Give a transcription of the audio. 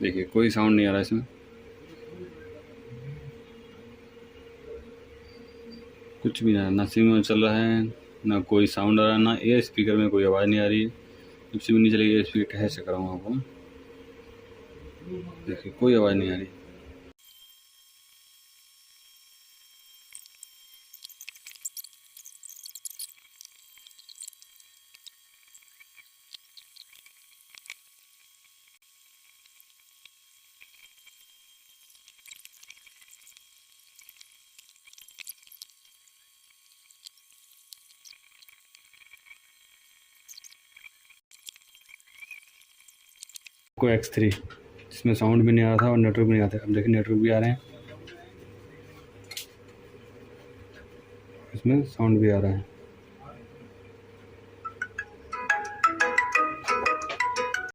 देखिए कोई साउंड नहीं आ रहा इसमें, कुछ भी ना सिम चल रहा है, ना कोई साउंड आ रहा है, ना एयर स्पीकर में कोई आवाज़ नहीं आ रही है। जब सिम नहीं चलेगी एयर स्पीकर कैसे कराऊँ आपको। देखिए कोई आवाज़ नहीं आ रही। को X3 जिसमें साउंड भी नहीं आ रहा था और नेटवर्क भी नहीं आता। अब देखिए नेटवर्क भी आ रहे हैं, इसमें साउंड भी आ रहा है।